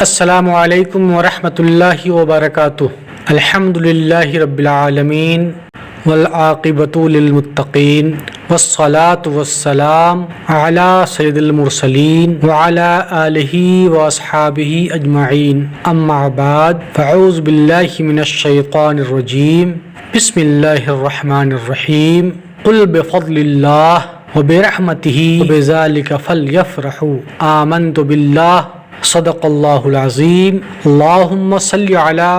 السلام علیکم ورحمۃ اللہ وبرکاتہ۔ الحمدللہ رب العالمین والعاقبۃ للمتقین والصلاة والسلام علی سید المرسلین وعلی آلہ واصحابہ اجمعین، اما بعد فاعوذ باللہ من الشیطان الرجیم، بسم اللہ الرحمن الرحیم۔ قل بفضل اللہ وبرحمتہ وبذلک فلیفرحوا آمنت باللہ صدق اللہ العظیم۔ اللہم صلی علی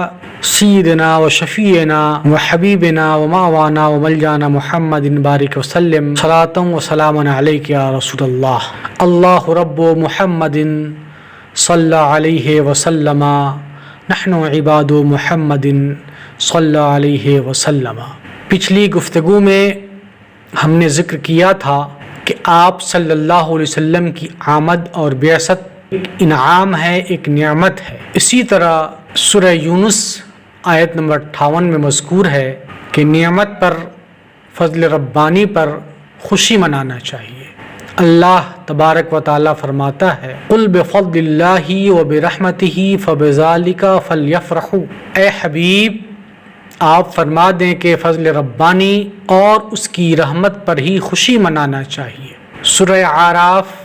سیدنا و شفیعنا و حبیبنا و ماوانا و ملجانا محمد بارک وسلم صلاۃ و سلام علیک یا رسول اللہ۔ اللہ رب محمد صلی علیہ وسلم، نحن عباد محمد صلی علیہ وسلم۔ پچھلی گفتگو میں ہم نے ذکر کیا تھا کہ آپ صلی اللہ علیہ وسلم کی آمد اور بعثت ایک انعام ہے، ایک نعمت ہے۔ اسی طرح سورہ یونس آیت نمبر 58 میں مذکور ہے کہ نعمت پر، فضل ربانی پر خوشی منانا چاہیے۔ اللہ تبارک و تعالیٰ فرماتا ہے قل بفضل اللہ وبرحمتہ فبذلک فلیفرحوا، اے حبیب آپ فرما دیں کہ فضل ربانی اور اس کی رحمت پر ہی خوشی منانا چاہیے۔ سورہ اعراف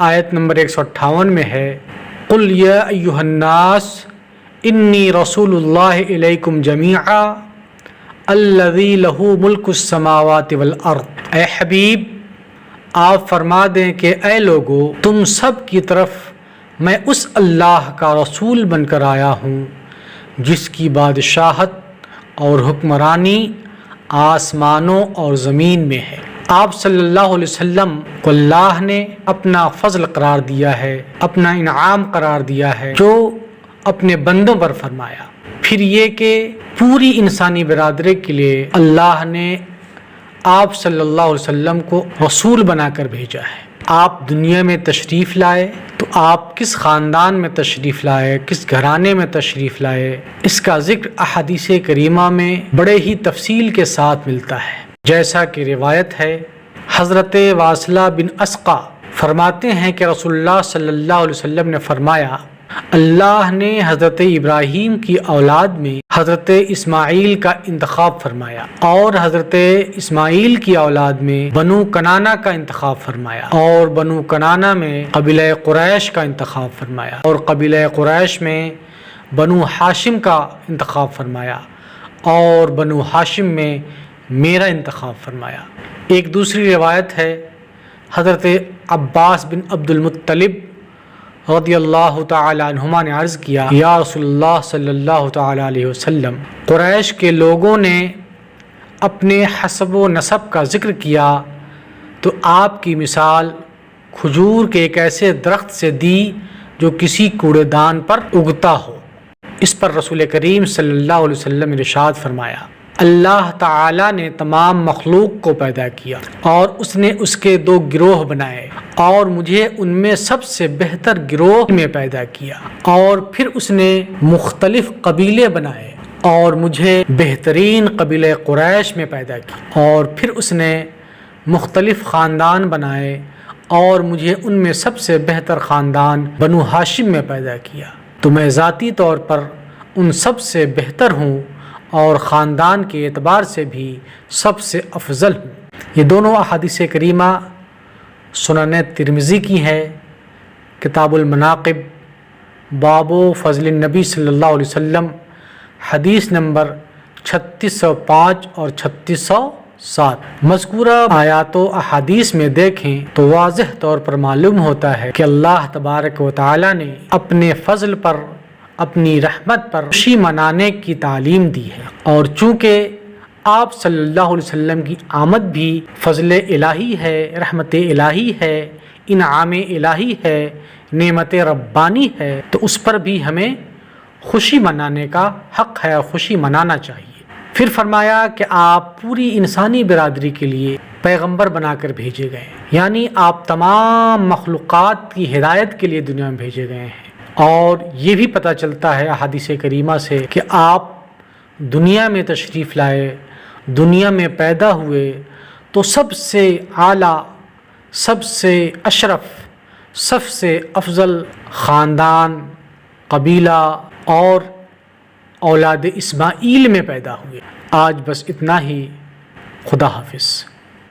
آیت نمبر 158 میں ہے قل یا ایھا الناس انی رسول اللہ الیکم جمیعا الذی لہ ملک السماوات والارض، اے حبیب آپ فرما دیں کہ اے لوگو تم سب کی طرف میں اس اللہ کا رسول بن کر آیا ہوں جس کی بادشاہت اور حکمرانی آسمانوں اور زمین میں ہے۔ آپ صلی اللہ علیہ وسلم کو اللہ نے اپنا فضل قرار دیا ہے، اپنا انعام قرار دیا ہے جو اپنے بندوں پر فرمایا۔ پھر یہ کہ پوری انسانی برادری کے لیے اللہ نے آپ صلی اللہ علیہ وسلم کو رسول بنا کر بھیجا ہے۔ آپ دنیا میں تشریف لائے تو آپ کس خاندان میں تشریف لائے، کس گھرانے میں تشریف لائے، اس کا ذکر احادیث کریمہ میں بڑے ہی تفصیل کے ساتھ ملتا ہے۔ جیسا کہ روایت ہے، حضرت واصلہ بن اسقع فرماتے ہیں کہ رسول اللہ صلی اللہ علیہ وسلم نے فرمایا اللہ نے حضرت ابراہیم کی اولاد میں حضرت اسماعیل کا انتخاب فرمایا، اور حضرت اسماعیل کی اولاد میں بنو کنانہ کا انتخاب فرمایا، اور بنو کنانہ میں قبیلہ قریش کا انتخاب فرمایا، اور قبیلہ قریش میں بنو ہاشم کا انتخاب فرمایا، اور بنو ہاشم میں میرا انتخاب فرمایا۔ ایک دوسری روایت ہے، حضرت عباس بن عبد المطلب رضی اللہ تعالی عنہما نے عرض کیا یا رسول اللہ صلی اللہ تعالی علیہ وسلم، قریش کے لوگوں نے اپنے حسب و نسب کا ذکر کیا تو آپ کی مثال کھجور کے ایک ایسے درخت سے دی جو کسی کوڑے دان پر اگتا ہو۔ اس پر رسول کریم صلی اللہ علیہ وسلم نے ارشاد فرمایا اللہ تعالیٰ نے تمام مخلوق کو پیدا کیا اور اس نے اس کے دو گروہ بنائے، اور مجھے ان میں سب سے بہتر گروہ میں پیدا کیا، اور پھر اس نے مختلف قبیلے بنائے اور مجھے بہترین قبیلہ قریش میں پیدا کیا، اور پھر اس نے مختلف خاندان بنائے اور مجھے ان میں سب سے بہتر خاندان بنو ہاشم میں پیدا کیا، تو میں ذاتی طور پر ان سب سے بہتر ہوں اور خاندان کے اعتبار سے بھی سب سے افضل ہوں۔ یہ دونوں احادیث کریمہ سنن ترمذی کی ہے، کتاب المناقب، باب فضل النبی صلی اللہ علیہ وسلم، حدیث نمبر 3605 اور 3607۔ مذکورہ آیات و احادیث میں دیکھیں تو واضح طور پر معلوم ہوتا ہے کہ اللہ تبارک و تعالی نے اپنے فضل پر، اپنی رحمت پر خوشی منانے کی تعلیم دی ہے، اور چونکہ آپ صلی اللہ علیہ وسلم کی آمد بھی فضل الہی ہے، رحمت الہی ہے، انعام الہی ہے، نعمت ربانی ہے، تو اس پر بھی ہمیں خوشی منانے کا حق ہے اور خوشی منانا چاہیے۔ پھر فرمایا کہ آپ پوری انسانی برادری کے لیے پیغمبر بنا کر بھیجے گئے، یعنی آپ تمام مخلوقات کی ہدایت کے لیے دنیا میں بھیجے گئے ہیں۔ اور یہ بھی پتہ چلتا ہے احادیث کریمہ سے کہ آپ دنیا میں تشریف لائے، دنیا میں پیدا ہوئے تو سب سے اعلیٰ، سب سے اشرف، سب سے افضل خاندان، قبیلہ اور اولاد اسماعیل میں پیدا ہوئے۔ آج بس اتنا ہی، خدا حافظ۔